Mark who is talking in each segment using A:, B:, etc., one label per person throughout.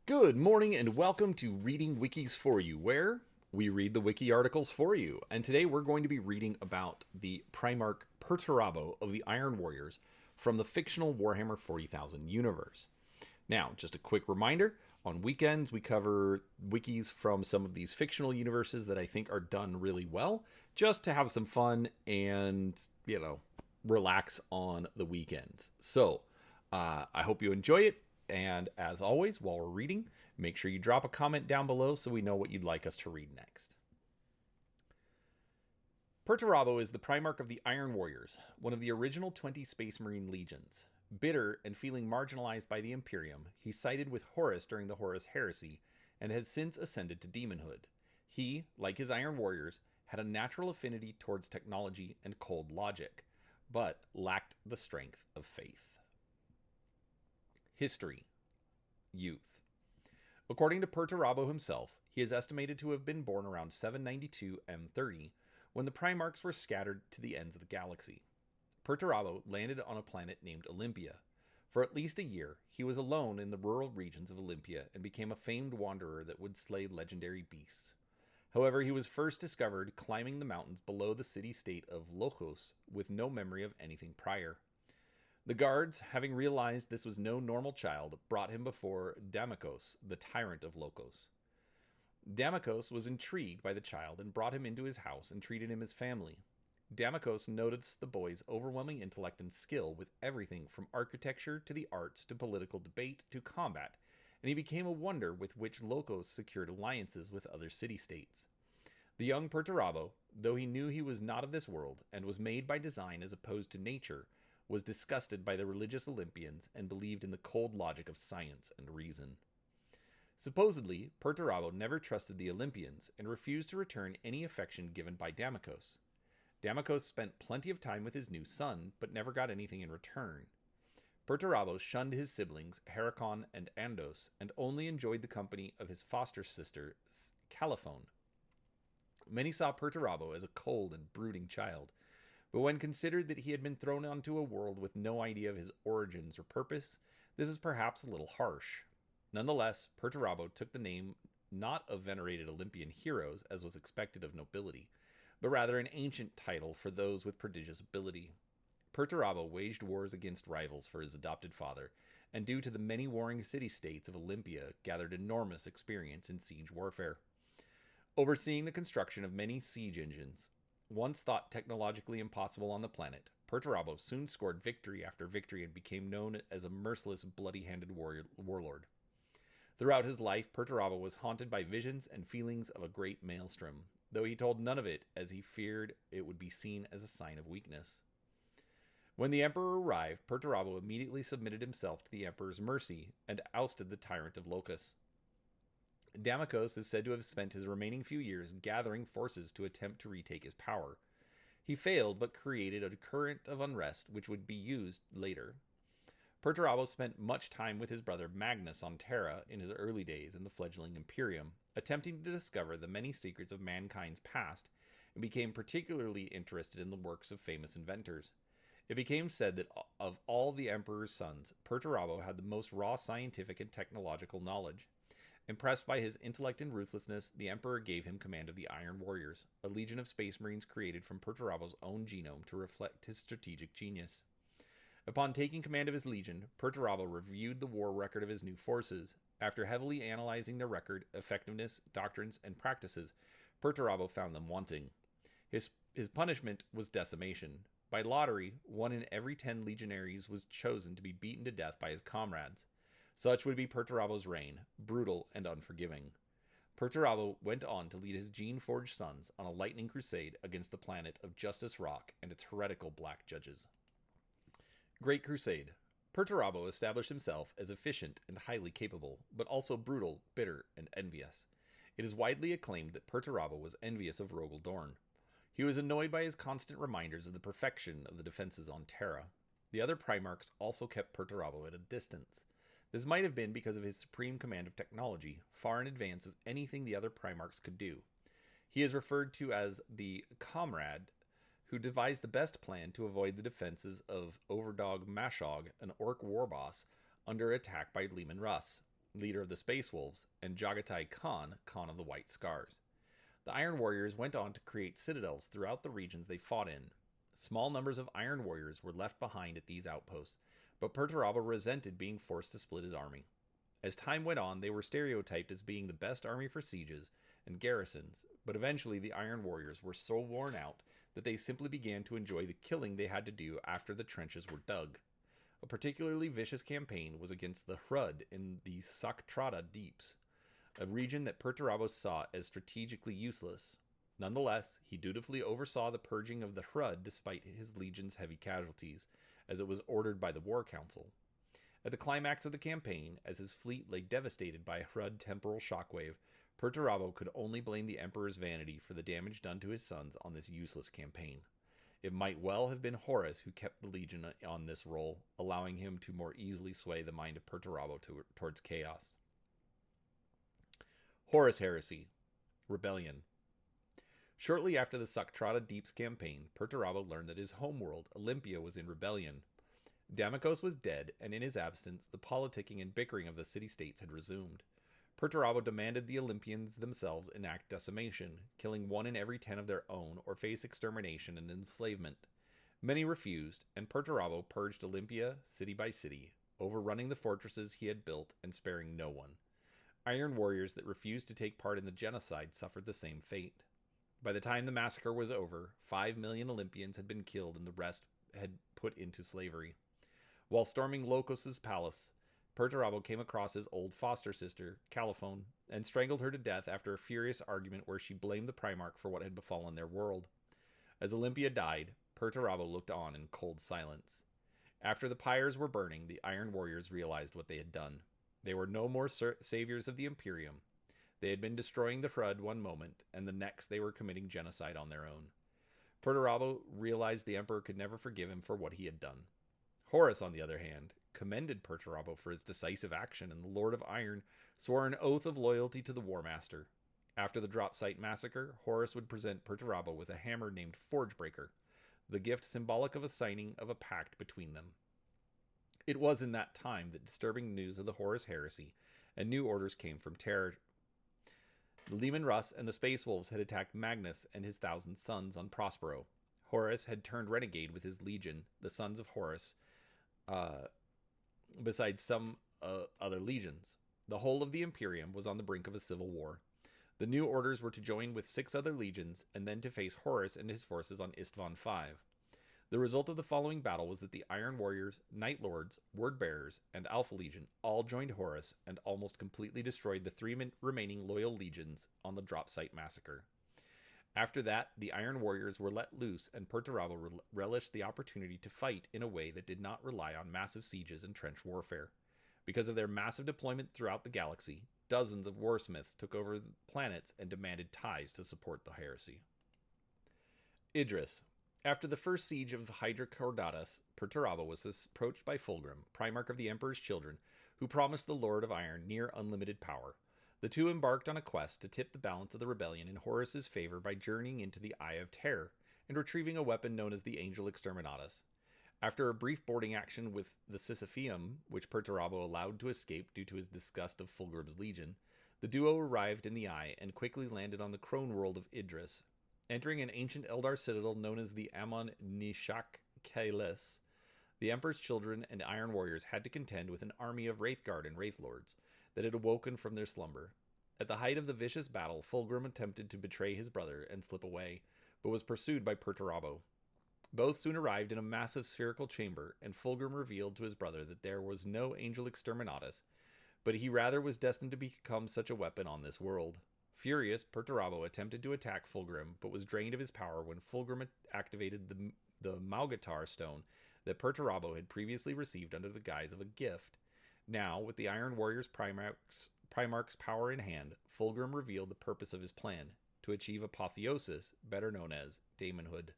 A: Good morning and welcome to Reading Wikis for You, where we read the wiki articles for you. And today we're going to be reading about the Primarch Perturabo of the Iron Warriors from the fictional Warhammer 40,000 universe. Now, just a quick reminder, on weekends we cover wikis from some of these fictional universes that I think are done really well, just to have some fun and, relax on the weekends. So, I hope you enjoy it. And as always, while we're reading, make sure you drop a comment down below so we know what you'd like us to read next. Perturabo is the Primarch of the Iron Warriors, one of the original 20 Space Marine legions. Bitter and feeling marginalized by the Imperium, he sided with Horus during the Horus Heresy and has since ascended to demonhood. He, like his Iron Warriors, had a natural affinity towards technology and cold logic, but lacked the strength of faith. History. Youth. According to Perturabo himself, he is estimated to have been born around 792 M30, when the Primarchs were scattered to the ends of the galaxy. Perturabo landed on a planet named Olympia. For at least a year, he was alone in the rural regions of Olympia and became a famed wanderer that would slay legendary beasts. However, he was first discovered climbing the mountains below the city-state of Logos with no memory of anything prior. The guards, having realized this was no normal child, brought him before Damokos, the tyrant of Logos. Damokos was intrigued by the child and brought him into his house and treated him as family. Damokos noticed the boy's overwhelming intellect and skill with everything from architecture to the arts to political debate to combat, and he became a wonder with which Logos secured alliances with other city-states. The young Perturabo, though he knew he was not of this world and was made by design as opposed to nature, was disgusted by the religious Olympians and believed in the cold logic of science and reason. Supposedly, Perturabo never trusted the Olympians and refused to return any affection given by Damokos. Damokos spent plenty of time with his new son, but never got anything in return. Perturabo shunned his siblings, Heracon and Andos, and only enjoyed the company of his foster sister, Calophone. Many saw Perturabo as a cold and brooding child, but when considered that he had been thrown onto a world with no idea of his origins or purpose, this is perhaps a little harsh. Nonetheless, Perturabo took the name not of venerated Olympian heroes, as was expected of nobility, but rather an ancient title for those with prodigious ability. Perturabo waged wars against rivals for his adopted father, and due to the many warring city-states of Olympia, gathered enormous experience in siege warfare. Overseeing the construction of many siege engines, once thought technologically impossible on the planet, Perturabo soon scored victory after victory and became known as a merciless, bloody-handed warlord. Throughout his life, Perturabo was haunted by visions and feelings of a great maelstrom, though he told none of it as he feared it would be seen as a sign of weakness. When the Emperor arrived, Perturabo immediately submitted himself to the Emperor's mercy and ousted the tyrant of Locus. Damokos is said to have spent his remaining few years gathering forces to attempt to retake his power. He failed, but created a current of unrest which would be used later. Perturabo spent much time with his brother Magnus on Terra in his early days in the fledgling Imperium, attempting to discover the many secrets of mankind's past, and became particularly interested in the works of famous inventors. It became said that of all the Emperor's sons, Perturabo had the most raw scientific and technological knowledge. Impressed by his intellect and ruthlessness, the Emperor gave him command of the Iron Warriors, a legion of space marines created from Perturabo's own genome to reflect his strategic genius. Upon taking command of his legion, Perturabo reviewed the war record of his new forces. After heavily analyzing their record, effectiveness, doctrines, and practices, Perturabo found them wanting. His punishment was decimation. By lottery, 1 in every 10 legionaries was chosen to be beaten to death by his comrades. Such would be Perturabo's reign, brutal and unforgiving. Perturabo went on to lead his gene-forged sons on a lightning crusade against the planet of Justice Rock and its heretical black judges. Great Crusade. Perturabo established himself as efficient and highly capable, but also brutal, bitter, and envious. It is widely acclaimed that Perturabo was envious of Rogel Dorn. He was annoyed by his constant reminders of the perfection of the defenses on Terra. The other Primarchs also kept Perturabo at a distance. This might have been because of his supreme command of technology, far in advance of anything the other Primarchs could do. He is referred to as the Comrade, who devised the best plan to avoid the defenses of Overdog Mashog, an orc war boss, under attack by Leman Russ. leader of the Space Wolves, and Jagatai Khan, Khan of the White Scars. The Iron Warriors went on to create citadels throughout the regions they fought in. Small numbers of Iron Warriors were left behind at these outposts, but Perturabo resented being forced to split his army. As time went on, they were stereotyped as being the best army for sieges and garrisons, but eventually the Iron Warriors were so worn out that they simply began to enjoy the killing they had to do after the trenches were dug. A particularly vicious campaign was against the Hrud in the Saktrada Deeps, a region that Perturabo saw as strategically useless. Nonetheless, he dutifully oversaw the purging of the Hrud despite his legion's heavy casualties, as it was ordered by the War Council. At the climax of the campaign, as his fleet lay devastated by a Hrud temporal shockwave, Perturabo could only blame the Emperor's vanity for the damage done to his sons on this useless campaign. It might well have been Horus who kept the Legion on this role, allowing him to more easily sway the mind of Perturabo towards chaos. Horus Heresy, Rebellion. Shortly after the Saktrada Deeps campaign, Perturabo learned that his homeworld, Olympia, was in rebellion. Damokos was dead, and in his absence, the politicking and bickering of the city-states had resumed. Perturabo demanded the Olympians themselves enact decimation, killing 1 in every 10 of their own, or face extermination and enslavement. Many refused, and Perturabo purged Olympia city by city, overrunning the fortresses he had built and sparing no one. Iron warriors that refused to take part in the genocide suffered the same fate. By the time the massacre was over, 5 million Olympians had been killed and the rest had put into slavery. While storming Locos's palace, Perturabo came across his old foster sister, Calophon, and strangled her to death after a furious argument where she blamed the Primarch for what had befallen their world. As Olympia died, Perturabo looked on in cold silence. After the pyres were burning, the Iron Warriors realized what they had done. They were no more saviors of the Imperium. They had been destroying the Hrud one moment, and the next they were committing genocide on their own. Perturabo realized the Emperor could never forgive him for what he had done. Horus, on the other hand, commended Perturabo for his decisive action, and the Lord of Iron swore an oath of loyalty to the War Master. After the drop site massacre, Horus would present Perturabo with a hammer named Forgebreaker, the gift symbolic of a signing of a pact between them. It was in that time that disturbing news of the Horus Heresy and new orders came from Terra. The Leman Russ and the Space Wolves had attacked Magnus and his 1,000 sons on Prospero. Horus had turned renegade with his legion, the Sons of Horus, besides some other legions. The whole of the Imperium was on the brink of a civil war. The new orders were to join with 6 other legions and then to face Horus and his forces on Istvan V. The result of the following battle was that the Iron Warriors, Night Lords, Word Bearers, and Alpha Legion all joined Horus and almost completely destroyed the 3 remaining loyal legions on the drop site massacre. After that, the Iron Warriors were let loose, and Perturabo relished the opportunity to fight in a way that did not rely on massive sieges and trench warfare. Because of their massive deployment throughout the galaxy, dozens of warsmiths took over the planets and demanded ties to support the heresy. Idrris. After the first siege of Hydra Cordatus, Perturabo was approached by Fulgrim, Primarch of the Emperor's Children, who promised the Lord of Iron near unlimited power. The two embarked on a quest to tip the balance of the rebellion in Horus's favor by journeying into the Eye of Terror and retrieving a weapon known as the Angel Exterminatus. After a brief boarding action with the Sisypheum, which Perturabo allowed to escape due to his disgust of Fulgrim's legion, the duo arrived in the Eye and quickly landed on the crone world of Idrris. Entering an ancient Eldar citadel known as the Amon Nishak Kailis, the Emperor's Children and Iron Warriors had to contend with an army of Wraithguard and Wraithlords that had awoken from their slumber. At the height of the vicious battle, Fulgrim attempted to betray his brother and slip away, but was pursued by Perturabo. Both soon arrived in a massive spherical chamber, and Fulgrim revealed to his brother that there was no Angel Exterminatus, but he rather was destined to become such a weapon on this world. Furious, Perturabo attempted to attack Fulgrim, but was drained of his power when Fulgrim activated the Maugatar stone that Perturabo had previously received under the guise of a gift. Now, with the Iron Warrior's Primarch's power in hand, Fulgrim revealed the purpose of his plan, to achieve apotheosis, better known as Daemonhood.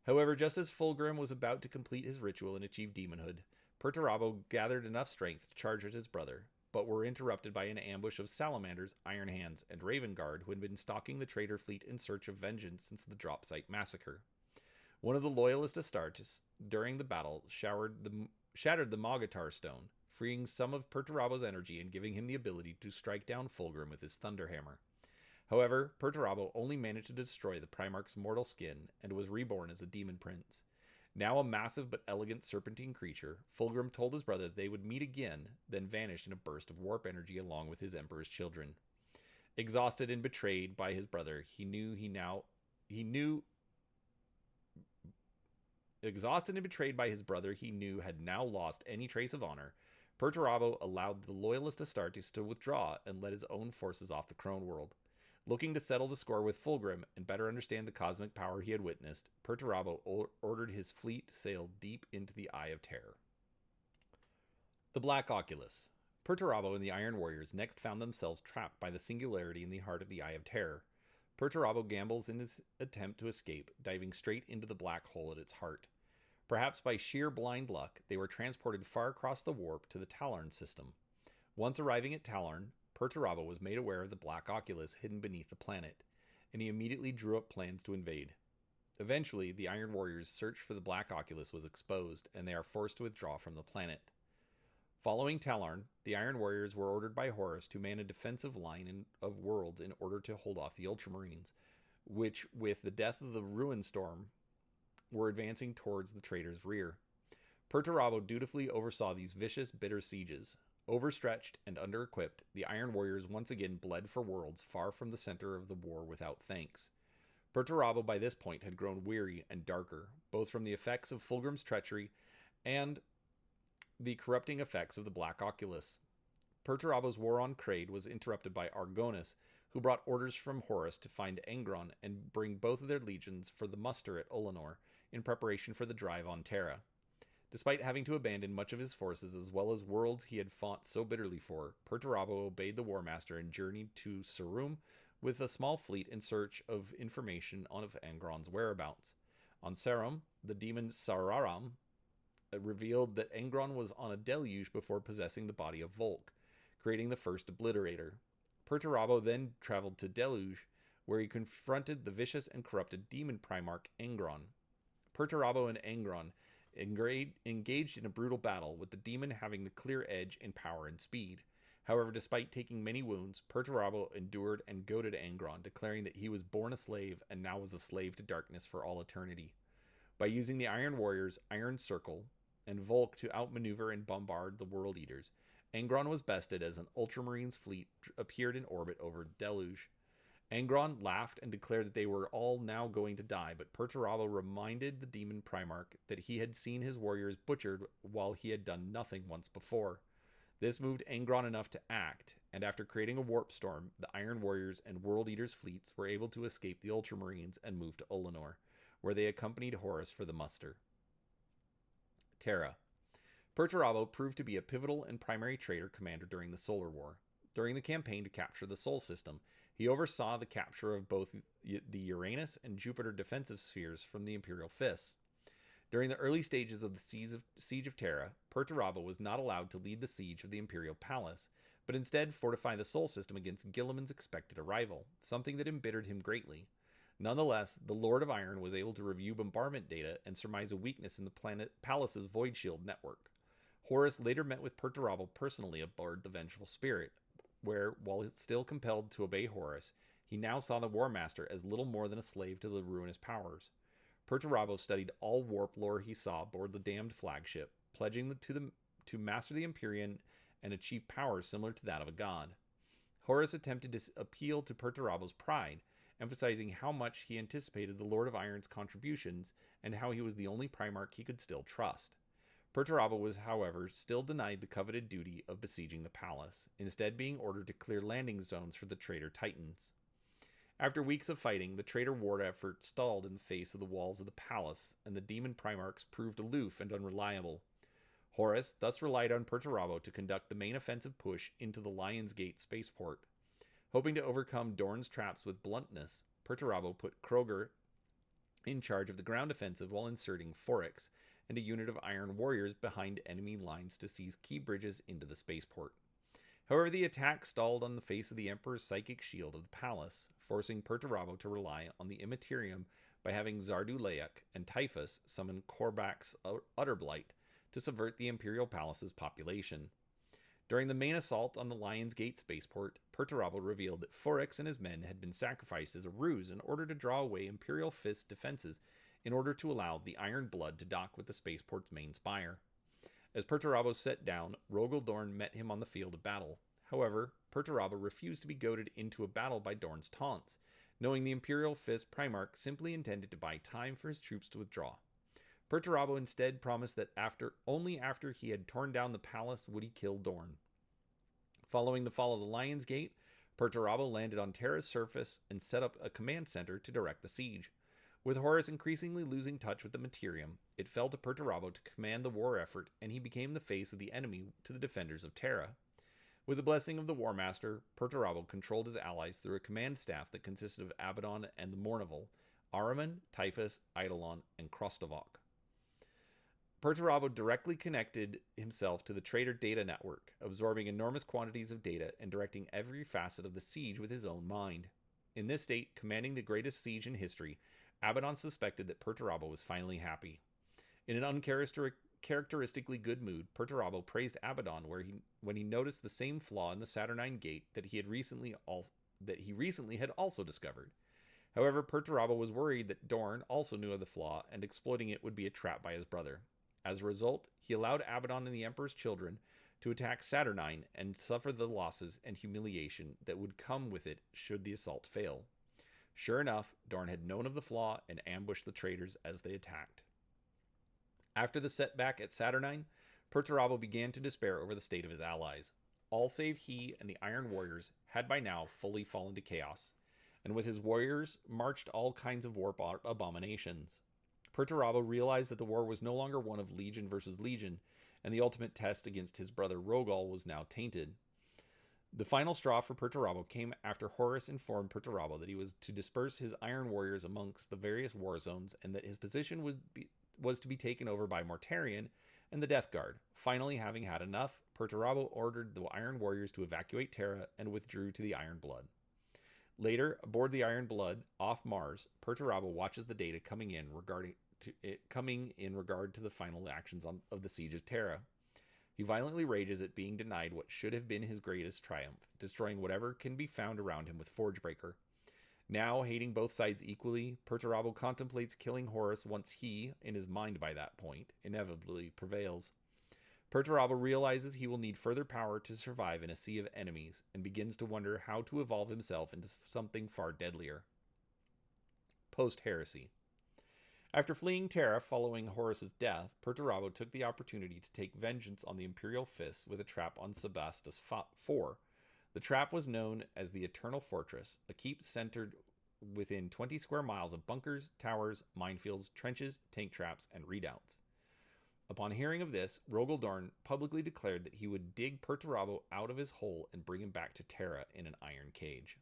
A: However, just as Fulgrim was about to complete his ritual and achieve demonhood, Perturabo gathered enough strength to charge at his brother, but were interrupted by an ambush of Salamanders, Iron Hands, and Raven Guard who had been stalking the traitor fleet in search of vengeance since the drop site massacre. One of the loyalist Astartes, during the battle, shattered the Maugatar stone. freeing some of Perturabo's energy and giving him the ability to strike down Fulgrim with his Thunderhammer. However, Perturabo only managed to destroy the Primarch's mortal skin and was reborn as a demon prince. Now a massive but elegant serpentine creature, Fulgrim told his brother they would meet again, then vanished in a burst of warp energy along with his Emperor's children. Exhausted and betrayed by his brother, he knew had now lost any trace of honor. Perturabo allowed the loyalist Astartes to withdraw and led his own forces off the Crone world. Looking to settle the score with Fulgrim and better understand the cosmic power he had witnessed, Perturabo ordered his fleet sail deep into the Eye of Terror. The Black Oculus. Perturabo and the Iron Warriors next found themselves trapped by the singularity in the heart of the Eye of Terror. Perturabo gambles in his attempt to escape, diving straight into the black hole at its heart. Perhaps by sheer blind luck, they were transported far across the warp to the Tallarn system. Once arriving at Tallarn, Perturabo was made aware of the Black Oculus hidden beneath the planet, and he immediately drew up plans to invade. Eventually, the Iron Warriors' search for the Black Oculus was exposed, and they are forced to withdraw from the planet. Following Tallarn, the Iron Warriors were ordered by Horus to man a defensive line of worlds in order to hold off the Ultramarines, which, with the death of the Ruin Storm, were advancing towards the traitors' rear. Perturabo dutifully oversaw these vicious, bitter sieges. Overstretched and under-equipped, the Iron Warriors once again bled for worlds far from the center of the war without thanks. Perturabo by this point had grown weary and darker, both from the effects of Fulgrim's treachery and the corrupting effects of the Black Oculus. Perturabo's war on Crade was interrupted by Argonis, who brought orders from Horus to find Angron and bring both of their legions for the muster at Olenor in preparation for the drive on Terra. Despite having to abandon much of his forces as well as worlds he had fought so bitterly for, Perturabo obeyed the War Master and journeyed to Sarum with a small fleet in search of information on Angron's whereabouts. On Sarum, the demon Sararam revealed that Angron was on a deluge before possessing the body of Volk, creating the first Obliterator. Perturabo then traveled to Deluge, where he confronted the vicious and corrupted demon Primarch Angron. Perturabo and Angron engaged in a brutal battle, with the demon having the clear edge in power and speed. However, despite taking many wounds, Perturabo endured and goaded Angron, declaring that he was born a slave and now was a slave to darkness for all eternity. By using the Iron Warriors' Iron Circle and Volk to outmaneuver and bombard the World Eaters, Angron was bested as an Ultramarines fleet appeared in orbit over Deluge. Angron laughed and declared that they were all now going to die, but Perturabo reminded the demon Primarch that he had seen his warriors butchered while he had done nothing once before. This moved Angron enough to act, and after creating a warp storm, the Iron Warriors and World Eaters fleets were able to escape the Ultramarines and move to Olenor, where they accompanied Horus for the muster. Terra. Perturabo proved to be a pivotal and primary traitor commander during the Solar War. During the campaign to capture the Sol system, he oversaw the capture of both the Uranus and Jupiter defensive spheres from the Imperial Fists. During the early stages of the Siege of Terra, Perturabo was not allowed to lead the siege of the Imperial Palace, but instead fortify the Sol system against Guilliman's expected arrival, something that embittered him greatly. Nonetheless, the Lord of Iron was able to review bombardment data and surmise a weakness in the Palace's Void Shield network. Horus later met with Perturabo personally aboard the Vengeful Spirit, where, while still compelled to obey Horus, he now saw the War Master as little more than a slave to the ruinous powers. Perturabo studied all warp lore he saw aboard the damned flagship, pledging to master the Imperium and achieve powers similar to that of a god. Horus attempted to appeal to Perturabo's pride, emphasizing how much he anticipated the Lord of Iron's contributions and how he was the only Primarch he could still trust. Perturabo was, however, still denied the coveted duty of besieging the palace, instead being ordered to clear landing zones for the traitor Titans. After weeks of fighting, the traitor war effort stalled in the face of the walls of the palace, and the demon Primarchs proved aloof and unreliable. Horus thus relied on Perturabo to conduct the main offensive push into the Lion's Gate spaceport. Hoping to overcome Dorn's traps with bluntness, Perturabo put Kroger in charge of the ground offensive while inserting Foryx and a unit of Iron Warriors behind enemy lines to seize key bridges into the spaceport. However, the attack stalled on the face of the Emperor's psychic shield of the palace, forcing Perturabo to rely on the Imperium by having Zardu Layak and Typhus summon Korbak's Utterblight to subvert the Imperial Palace's population. During the main assault on the Lion's Gate spaceport, Perturabo revealed that Forex and his men had been sacrificed as a ruse in order to draw away Imperial Fist's defenses in order to allow the Iron Blood to dock with the spaceport's main spire. As Perturabo set down, Rogel Dorn met him on the field of battle. However, Perturabo refused to be goaded into a battle by Dorn's taunts, knowing the Imperial Fist Primarch simply intended to buy time for his troops to withdraw. Perturabo instead promised that only after he had torn down the palace would he kill Dorn. Following the fall of the Lion's Gate, Perturabo landed on Terra's surface and set up a command center to direct the siege. With Horus increasingly losing touch with the Imperium, it fell to Perturabo to command the war effort, and he became the face of the enemy to the defenders of Terra. With the blessing of the War Master, Perturabo controlled his allies through a command staff that consisted of Abaddon and the Mournival, Ahriman, Typhus, Eidolon, and Krostovok. Perturabo directly connected himself to the traitor data network, absorbing enormous quantities of data and directing every facet of the siege with his own mind. In this state, commanding the greatest siege in history, Abaddon suspected that Perturabo was finally happy. In an uncharacteristically good mood, Perturabo praised Abaddon when he noticed the same flaw in the Saturnine Gate that he recently had also discovered. However, Perturabo was worried that Dorn also knew of the flaw, and exploiting it would be a trap by his brother. As a result, he allowed Abaddon and the Emperor's children to attack Saturnine and suffer the losses and humiliation that would come with it should the assault fail. Sure enough, Dorn had known of the flaw and ambushed the traitors as they attacked. After the setback at Saturnine, Perturabo began to despair over the state of his allies. All save he and the Iron Warriors had by now fully fallen to chaos, and with his warriors marched all kinds of warp abominations. Perturabo realized that the war was no longer one of legion versus legion, and the ultimate test against his brother Rogol was now tainted. The final straw for Perturabo came after Horus informed Perturabo that he was to disperse his Iron Warriors amongst the various war zones, and that his position was to be taken over by Mortarion and the Death Guard. Finally, having had enough, Perturabo ordered the Iron Warriors to evacuate Terra and withdrew to the Iron Blood. Later, aboard the Iron Blood, off Mars, Perturabo watches the data coming in regard to the final actions of the siege of Terra. He violently rages at being denied what should have been his greatest triumph, destroying whatever can be found around him with Forgebreaker. Now, hating both sides equally, Perturabo contemplates killing Horus once he, in his mind by that point, inevitably prevails. Perturabo realizes he will need further power to survive in a sea of enemies, and begins to wonder how to evolve himself into something far deadlier. Post-Heresy. After fleeing Terra following Horus's death, Perturabo took the opportunity to take vengeance on the Imperial Fists with a trap on Sebastus IV. The trap was known as the Eternal Fortress, a keep centered within 20 square miles of bunkers, towers, minefields, trenches, tank traps, and redoubts. Upon hearing of this, Rogel Dorn publicly declared that he would dig Perturabo out of his hole and bring him back to Terra in an iron cage.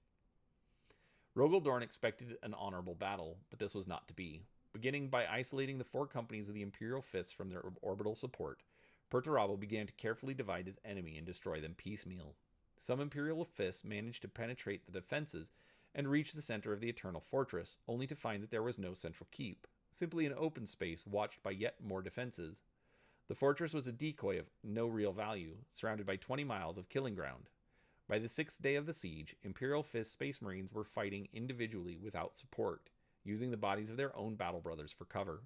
A: Rogel Dorn expected an honorable battle, but this was not to be. Beginning by isolating the 4 companies of the Imperial Fists from their orbital support, Perturabo began to carefully divide his enemy and destroy them piecemeal. Some Imperial Fists managed to penetrate the defenses and reach the center of the Eternal Fortress, only to find that there was no central keep, simply an open space watched by yet more defenses. The fortress was a decoy of no real value, surrounded by 20 miles of killing ground. By the 6th day of the siege, Imperial Fist Space Marines were fighting individually without support, using the bodies of their own battle brothers for cover.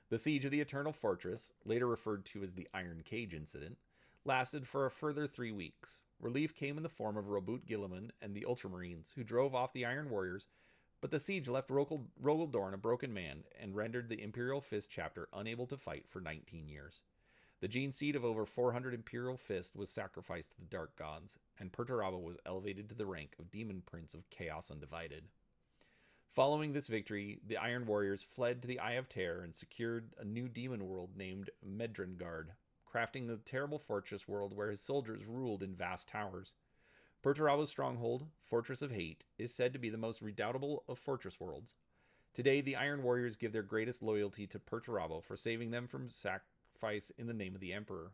A: The siege of the Eternal Fortress, later referred to as the Iron Cage Incident, lasted for a further 3 weeks. Relief came in the form of Robut Guilliman and the Ultramarines, who drove off the Iron Warriors, but the siege left Rogel Dorn a broken man and rendered the Imperial Fist chapter unable to fight for 19 years. The gene seed of over 400 Imperial Fist was sacrificed to the Dark Gods, and Perturabo was elevated to the rank of Demon Prince of Chaos Undivided. Following this victory, the Iron Warriors fled to the Eye of Terror and secured a new demon world named Medrengard, crafting the terrible fortress world where his soldiers ruled in vast towers. Perturabo's stronghold, Fortress of Hate, is said to be the most redoubtable of fortress worlds. Today, the Iron Warriors give their greatest loyalty to Perturabo for saving them from sacrifice in the name of the Emperor.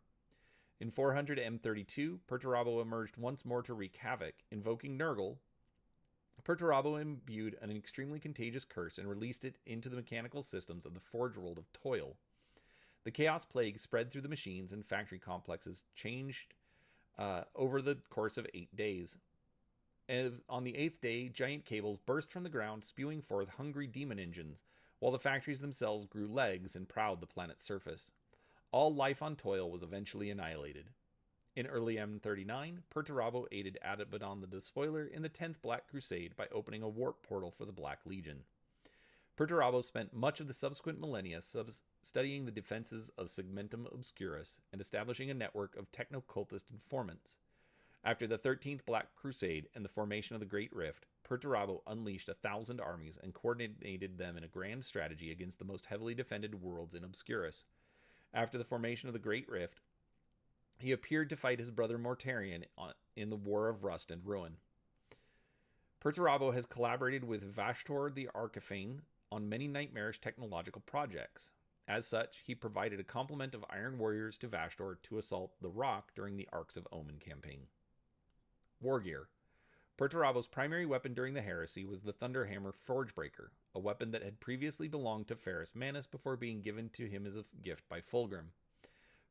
A: In 400 M32, Perturabo emerged once more to wreak havoc. Invoking Nurgle, Perturabo imbued an extremely contagious curse and released it into the mechanical systems of the Forge World of Toil. The Chaos Plague spread through the machines and factory complexes changed over the course of 8 days. And on the 8th day, giant cables burst from the ground, spewing forth hungry demon engines, while the factories themselves grew legs and prowled the planet's surface. All life on Toil was eventually annihilated. In early M39, Perturabo aided Abaddon the Despoiler in the 10th Black Crusade by opening a warp portal for the Black Legion. Perturabo spent much of the subsequent millennia studying the defenses of Segmentum Obscurus and establishing a network of techno-cultist informants. After the 13th Black Crusade and the formation of the Great Rift, Perturabo unleashed 1,000 armies and coordinated them in a grand strategy against the most heavily defended worlds in Obscurus. After the formation of the Great Rift, he appeared to fight his brother Mortarion in the War of Rust and Ruin. Perturabo has collaborated with Vashtor the Arcaphane on many nightmarish technological projects. As such, he provided a complement of Iron Warriors to Vashtor to assault the Rock during the Arcs of Omen campaign. Wargear. Perturabo's primary weapon during the Heresy was the Thunderhammer Forgebreaker, a weapon that had previously belonged to Ferrus Manus before being given to him as a gift by Fulgrim.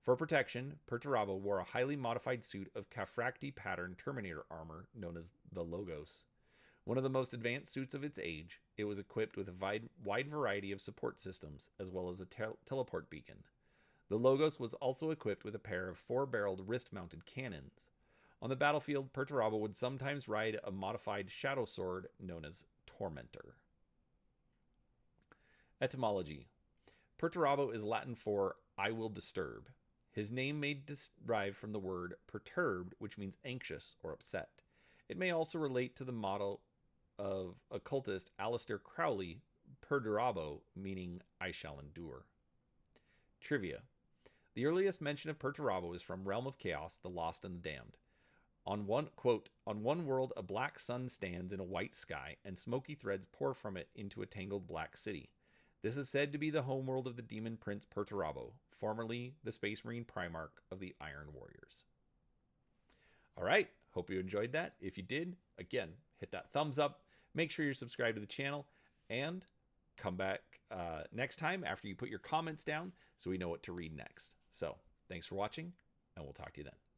A: For protection, Perturabo wore a highly modified suit of Caphrakti pattern Terminator armor known as the Logos. One of the most advanced suits of its age, it was equipped with a wide variety of support systems, as well as a teleport beacon. The Logos was also equipped with a pair of 4-barreled wrist-mounted cannons. On the battlefield, Perturabo would sometimes ride a modified shadow sword known as Tormentor. Etymology. Perturabo is Latin for I will disturb. His name may derive from the word perturbed, which means anxious or upset. It may also relate to the motto of occultist Aleister Crowley, Perdurabo, meaning I shall endure. Trivia. The earliest mention of Perturabo is from Realm of Chaos, The Lost and the Damned. On one world, a black sun stands in a white sky, and smoky threads pour from it into a tangled black city. This is said to be the homeworld of the demon prince Perturabo, formerly the Space Marine Primarch of the Iron Warriors. All right, hope you enjoyed that. If you did, again, hit that thumbs up. Make sure you're subscribed to the channel, and come back next time after you put your comments down so we know what to read next. So, thanks for watching, and we'll talk to you then.